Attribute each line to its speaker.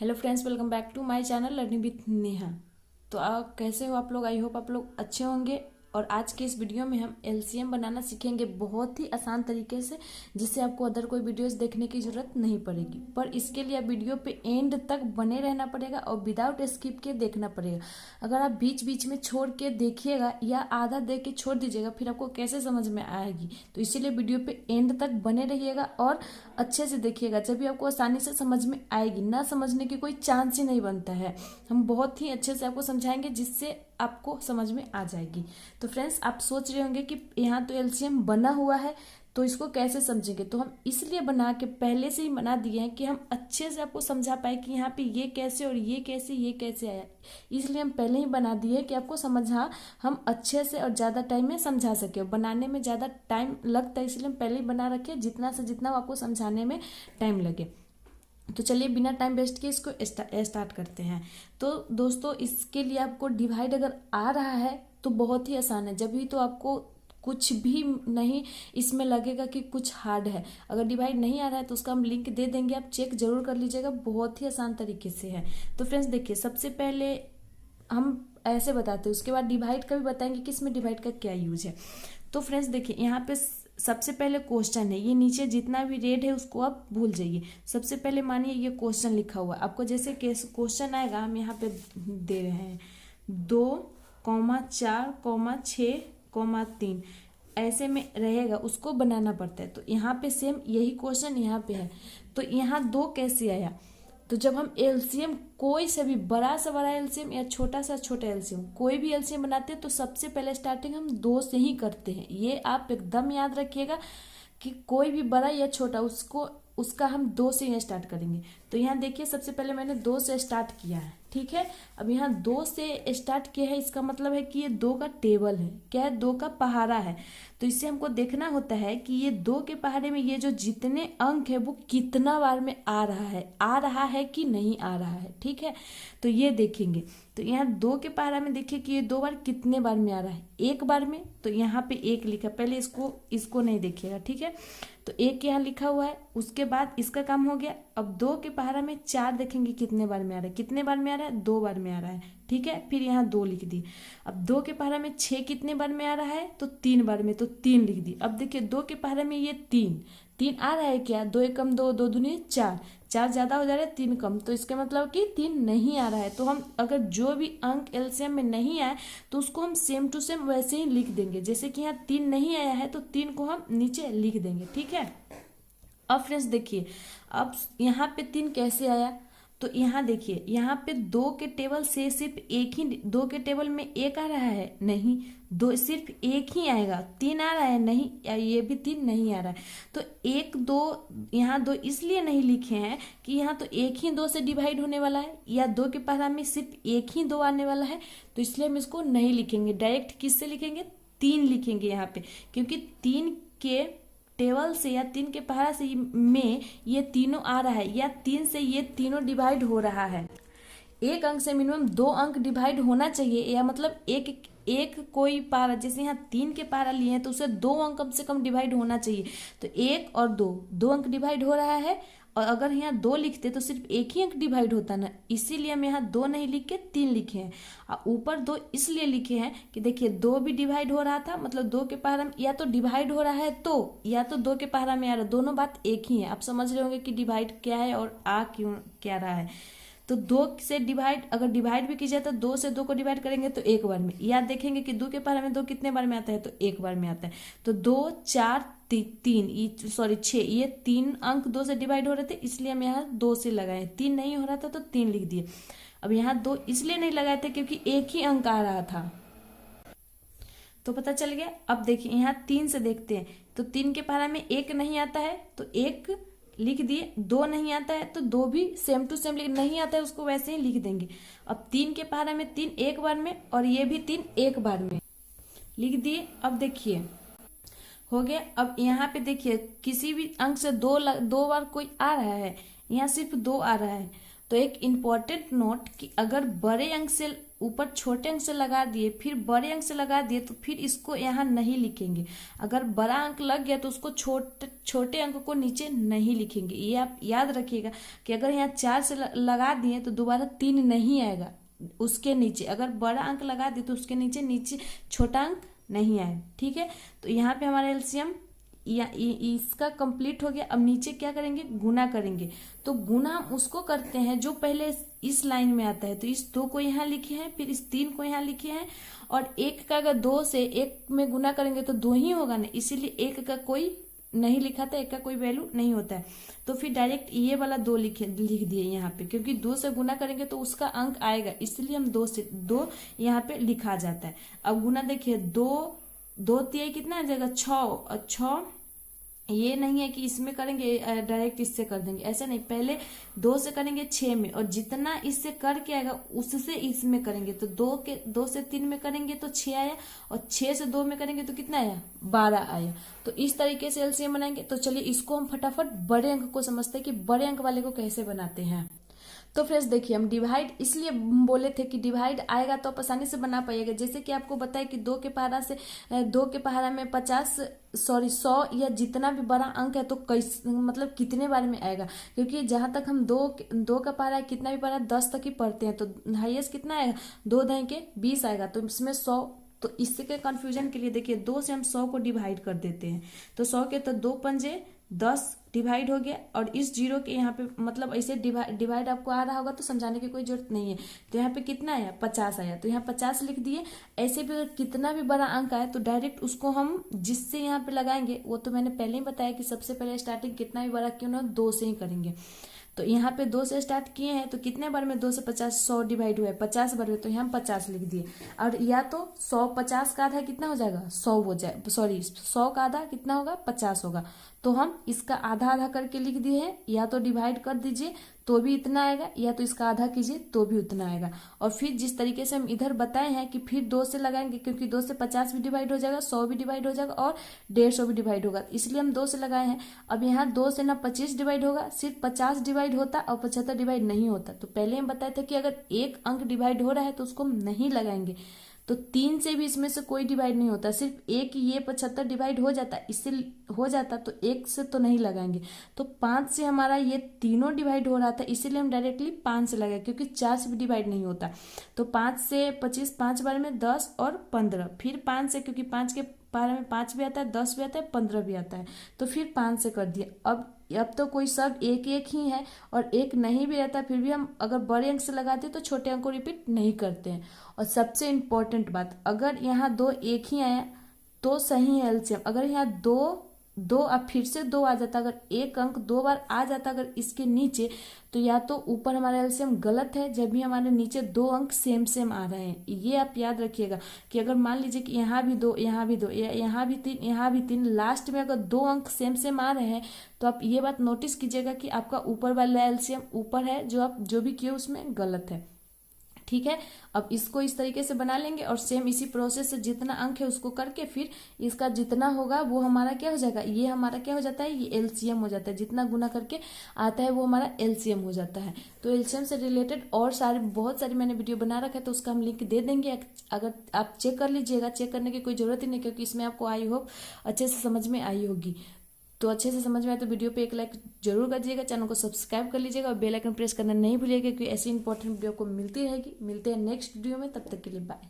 Speaker 1: Hello friends, welcome back to my channel learning with Neha. तो आप कैसे हो आप लोग? आई होप आप लोग अच्छे होंगे। और आज के इस वीडियो में हम एलसीएम बनाना सीखेंगे बहुत ही आसान तरीके से, जिससे आपको अदर कोई वीडियोस देखने की जरूरत नहीं पड़ेगी। पर इसके लिए आप वीडियो पे एंड तक बने रहना पड़ेगा और विदाउट स्किप के देखना पड़ेगा। अगर आप बीच बीच में छोड़ के देखिएगा या आधा देख के छोड़ दीजिएगा, फिर आपको कैसे समझ में आएगी। तो इसीलिए वीडियो पे एंड तक बने रहिएगा और अच्छे से देखिएगा, जब भी आपको आसानी से समझ में आएगी। ना समझने की कोई चांस ही नहीं बनता है। हम बहुत ही अच्छे से आपको समझाएंगे जिससे आपको समझ में आ जाएगी। तो फ्रेंड्स, आप सोच रहे होंगे कि यहाँ तो एलसीएम बना हुआ है, तो इसको कैसे समझेंगे। तो हम इसलिए बना के पहले से ही बना दिए हैं कि हम अच्छे से आपको समझा पाए कि यहाँ पे ये कैसे और ये कैसे आया। इसलिए हम पहले ही बना दिए कि आपको समझा हम अच्छे से और ज़्यादा टाइम में समझा सके। बनाने में ज़्यादा टाइम लगता है, इसलिए हम पहले ही बना रखे, जितना से जितना आपको समझाने में टाइम लगे। तो चलिए बिना टाइम वेस्ट किए इसको स्टार्ट करते हैं। तो दोस्तों, इसके लिए आपको डिवाइड अगर आ रहा है तो बहुत ही आसान है। जब भी तो आपको कुछ भी नहीं इसमें लगेगा कि कुछ हार्ड है। अगर डिवाइड नहीं आ रहा है तो उसका हम लिंक दे देंगे, आप चेक जरूर कर लीजिएगा। बहुत ही आसान तरीके से है। तो फ्रेंड्स देखिए, सबसे पहले हम ऐसे बताते हैं, उसके बाद डिवाइड का भी बताएंगे कि इसमें डिवाइड का क्या यूज है। तो फ्रेंड्स देखिए, यहाँ पे सबसे पहले क्वेश्चन है। ये नीचे जितना भी रेड है उसको आप भूल जाइए। सबसे पहले मानिए ये क्वेश्चन लिखा हुआ है, आपको जैसे क्वेश्चन आएगा हम यहाँ पे दे रहे हैं 2,4,6,3 ऐसे में रहेगा, उसको बनाना पड़ता है। तो यहाँ पे सेम यही क्वेश्चन यहाँ पे है। तो यहाँ दो कैसे आया? तो जब हम एलसीएम कोई से भी बड़ा से बड़ा एलसीएम या छोटा सा छोटा एलसीएम कोई भी एलसीएम बनाते हैं तो सबसे पहले स्टार्टिंग हम दो से ही करते हैं। ये आप एकदम याद रखिएगा कि कोई भी बड़ा या छोटा उसका हम दो से ही स्टार्ट करेंगे। तो यहाँ देखिए, सबसे पहले मैंने दो से स्टार्ट किया है, ठीक है। अब यहाँ दो से स्टार्ट किया है, इसका मतलब है कि ये दो का टेबल है, क्या है, दो का पहाड़ा है। तो इससे हमको देखना होता है कि ये दो के पहाड़े में ये जो जितने अंक है वो कितना बार में आ रहा है कि नहीं आ रहा है, ठीक है। तो ये देखेंगे। तो यहाँ दो के पहाड़ा में देखिए कि ये दो बार कितने बार में आ रहा है, एक बार में। तो यहाँ पे एक लिखा, पहले इसको नहीं देखिएगा, ठीक है। तो एक यहाँ लिखा हुआ है, उसके बाद इसका काम हो गया। अब दो के पहाड़ा में चार देखेंगे कितने बार में आ रहा है, कितने बार में आ रहा है, दो बार में आ रहा है, ठीक है। फिर यहाँ दो लिख दी। अब दो के पहाड़ा में छः कितने बार में आ रहा है, तो तीन बार में, तो तीन लिख दी। अब देखिए दो के पहाड़ा में ये तीन तीन आ रहा है, क्या, दो एकम दो, दो दूनी चार, चार ज्यादा हो जा रहा है, तीन कम, तो इसका मतलब कि तीन नहीं आ रहा है। तो हम अगर जो भी अंक एलसीएम में नहीं आए तो उसको हम सेम टू सेम वैसे ही लिख देंगे। जैसे कि यहाँ तीन नहीं आया है तो तीन को हम नीचे लिख देंगे, ठीक है। अब फ्रेंड्स देखिए, अब यहाँ पे तीन कैसे आया? तो यहाँ देखिए, यहाँ पे दो के टेबल से सिर्फ एक ही, दो के टेबल में एक आ रहा है, नहीं, दो सिर्फ एक ही आएगा। तीन आ रहा है, नहीं, ये भी तीन नहीं आ रहा है। तो एक दो, यहाँ दो इसलिए नहीं लिखे हैं कि यहाँ तो एक ही दो से डिवाइड होने वाला है, या दो के पहाड़ा में सिर्फ एक ही दो आने वाला है, तो इसलिए हम इसको नहीं लिखेंगे। डायरेक्ट किससे लिखेंगे? तीन लिखेंगे यहाँ पे, क्योंकि तीन के टेबल से या तीन के पहाड़ा से में ये तीनों आ रहा है, या तीन से ये तीनों डिवाइड हो रहा है। एक अंक से मिनिमम दो अंक डिवाइड होना चाहिए, या मतलब एक एक कोई पारा, जैसे यहाँ तीन के पारा लिए हैं तो उसे दो अंक कम से कम डिवाइड होना चाहिए। तो एक और दो, दो अंक डिवाइड हो रहा है। और अगर यहाँ दो लिखते तो सिर्फ एक ही अंक डिवाइड होता ना, इसीलिए हम यहाँ दो नहीं लिख के तीन लिखे हैं। और ऊपर दो इसलिए लिखे हैं कि देखिए दो भी डिवाइड हो रहा था, मतलब दो के पहाड़ा में या तो डिवाइड हो रहा है तो, या तो दो के पहाड़ा में आ रहा है, दोनों बात एक ही है। आप समझ रहे होंगे कि डिवाइड क्या है और आ क्यों क्या रहा है। तो दो से डिवाइड, अगर डिवाइड भी कीजिए तो दो से दो को डिवाइड करेंगे तो एक बार में। याद देखेंगे कि दो के पहाड़ा में दो कितने बार में आता है, तो एक बार में आता है। तो दो चार तीन, सॉरी छः, ये तीन अंक दो से डिवाइड हो रहे थे, इसलिए हम यहाँ दो से लगाए। तीन नहीं हो रहा था तो तीन लिख दिए। अब यहाँ दो इसलिए नहीं लगाए थे क्योंकि एक ही अंक आ रहा था, तो पता चल गया। अब देखिए यहाँ तीन से देखते हैं, तो तीन के पहाड़ा में एक नहीं आता है तो एक लिख दिए, दो नहीं आता है तो दो भी सेम टू सेम नहीं आता है, उसको वैसे ही लिख देंगे। अब तीन के पहाड़ा में तीन एक बार में, और ये भी तीन एक बार में लिख दिए। अब देखिए हो गया। अब यहाँ पे देखिए किसी भी अंक से दो बार कोई आ रहा है, यहाँ सिर्फ दो आ रहा है। तो एक इम्पॉर्टेंट नोट कि अगर बड़े अंक से ऊपर छोटे अंक से लगा दिए फिर बड़े अंक से लगा दिए तो फिर इसको यहाँ नहीं लिखेंगे। अगर बड़ा अंक लग गया तो उसको छोटे अंक को नीचे नहीं लिखेंगे। ये आप याद रखिएगा कि अगर यहाँ 4 से लगा दिए तो दोबारा 3 नहीं आएगा उसके नीचे। अगर बड़ा अंक लगा दिए तो उसके नीचे छोटा अंक नहीं आएगा। ठीक है, तो यहाँ पे हमारा एलसीएम इसका कंप्लीट हो गया। अब नीचे क्या करेंगे, गुना करेंगे। तो गुना हम उसको करते हैं जो पहले इस लाइन में आता है। तो इस 2 को यहाँ लिखे हैं, फिर इस 3 को यहाँ लिखे हैं, और 1 का अगर 2 से 1 में गुना करेंगे तो 2 ही होगा ना, इसीलिए 1 का कोई नहीं लिखा था, 1 का कोई वैल्यू नहीं होता है। तो फिर डायरेक्ट ये वाला 2 लिख दिए यहाँ पे, क्योंकि 2 से गुना करेंगे तो उसका अंक आएगा, इसलिए हम 2 यहाँ पे लिखा जाता है। अब गुना देखिए, 2 तिहाई कितना आ जाएगा, 6, और 6 ये नहीं है कि इसमें करेंगे डायरेक्ट इससे कर देंगे, ऐसा नहीं। पहले 2 से करेंगे 6 में, और जितना इससे करके आएगा उससे इसमें करेंगे। तो 2 से 3 में करेंगे तो 6 आया, और 6 से 2 में करेंगे तो कितना आया, 12 आया। तो इस तरीके से एलसीएम बनाएंगे। तो चलिए इसको हम फटाफट बड़े अंक को समझते हैं कि बड़े अंक वाले को कैसे बनाते हैं। तो फ्रेंड्स देखिए, हम डिवाइड इसलिए बोले थे कि डिवाइड आएगा तो आप आसानी से बना पाइएगा। जैसे कि आपको बताया कि 2 के पहाड़ा में 100 या जितना भी बड़ा अंक है तो मतलब कितने बार में आएगा, क्योंकि जहां तक हम 2 का पहाड़ा कितना भी पढ़ा 10 तक ही पढ़ते हैं। तो हाईएस्ट कितना आएगा, 2 दही के 20 आएगा। तो इसमें 100, तो इसके कंफ्यूजन के लिए देखिए 2 से हम 100 को डिवाइड कर देते हैं। तो 100 के तो 2 पंजे 10 डिवाइड हो गया, और इस 0 के यहाँ पे मतलब ऐसे डिवाइड आपको आ रहा होगा तो समझाने की कोई जरूरत नहीं है। तो यहाँ पे कितना आया, 50 आया, तो यहाँ 50 लिख दिए। ऐसे भी अगर कितना भी बड़ा अंक आए तो डायरेक्ट उसको हम जिससे यहाँ पे लगाएंगे, वो तो मैंने पहले ही बताया कि सबसे पहले स्टार्टिंग कितना भी बड़ा क्यों ना 2 से ही करेंगे। तो यहाँ पे 2 से स्टार्ट किए हैं, तो कितने बार में 2 से 50 100 डिवाइड हुआ है, 50 बार में, तो यहाँ 50 लिख दिए। और या तो 100 50 का आधा कितना हो जाएगा, 100 हो जाए, सॉरी 100 का आधा कितना होगा, 50 होगा। तो हम इसका आधा आधा करके लिख दिए हैं, या तो डिवाइड कर दीजिए तो भी इतना आएगा, या तो इसका आधा कीजिए तो भी उतना आएगा। और फिर जिस तरीके से हम इधर बताए हैं कि फिर 2 से लगाएंगे, क्योंकि 2 से 50 भी डिवाइड हो जाएगा, 100 भी डिवाइड हो जाएगा, और 150 भी डिवाइड होगा, इसलिए हम 2 से लगाए हैं। अब यहाँ 2 से ना 25 डिवाइड होगा, सिर्फ 50 डिवाइड होता और 75 डिवाइड नहीं होता। तो पहले हम बताए थे कि अगर एक अंक डिवाइड हो रहा है तो उसको हम नहीं लगाएंगे। तो 3 से भी इसमें से कोई डिवाइड नहीं होता, सिर्फ एक ये 75 डिवाइड हो जाता, इससे हो जाता, तो 1 से तो नहीं लगाएंगे। तो 5 से हमारा ये तीनों डिवाइड हो रहा था, इसीलिए हम डायरेक्टली 5 से लगाए, क्योंकि 4 से भी डिवाइड नहीं होता। तो 5 से 25, 5 बार में 10 और 15, फिर 5 से, क्योंकि 5 के बारे में 5 भी आता है, 10 भी आता है, 15 भी आता है, तो फिर 5 से कर दिया। अब तो कोई सब एक ही है, और एक नहीं भी रहता, फिर भी हम अगर बड़े अंक से लगाते हैं तो छोटे अंक को रिपीट नहीं करते हैं। और सबसे इम्पोर्टेंट बात, अगर यहाँ 2 एक ही आया तो सही है एलसीएम। अगर यहाँ 2 अब फिर से 2 आ जाता, अगर एक अंक 2 बार आ जाता अगर इसके नीचे, तो या तो ऊपर हमारा एलसीएम गलत है, जब भी हमारे नीचे 2 अंक सेम आ रहे हैं। ये आप याद रखिएगा कि अगर मान लीजिए कि यहाँ भी 2, यहाँ भी 2, यहाँ भी 3, यहाँ भी 3, लास्ट में अगर 2 अंक सेम आ रहे हैं, तो आप ये बात नोटिस कीजिएगा कि आपका ऊपर वाला एलसीएम ऊपर है, जो आप जो भी किए उसमें गलत है। ठीक है, अब इसको इस तरीके से बना लेंगे, और सेम इसी प्रोसेस से जितना अंक है उसको करके फिर इसका जितना होगा वो हमारा क्या हो जाएगा, ये हमारा क्या हो जाता है, ये एलसीएम हो जाता है। जितना गुना करके आता है वो हमारा एलसीएम हो जाता है। तो एलसीएम से रिलेटेड और बहुत सारी मैंने वीडियो बना रखा है, तो उसका हम लिंक दे देंगे, अगर आप चेक कर लीजिएगा। चेक करने की कोई जरूरत ही नहीं, क्योंकि इसमें आपको आई होप अच्छे से समझ में आई होगी। तो अच्छे से समझ में आए तो वीडियो पे एक लाइक जरूर कर दीजिएगा, चैनल को सब्सक्राइब कर लीजिएगा, और बेल आइकन प्रेस करना नहीं भूलिएगा, क्योंकि ऐसी इंपॉर्टेंट वीडियो को मिलती रहेगी। मिलते हैं नेक्स्ट वीडियो में, तब तक के लिए बाय।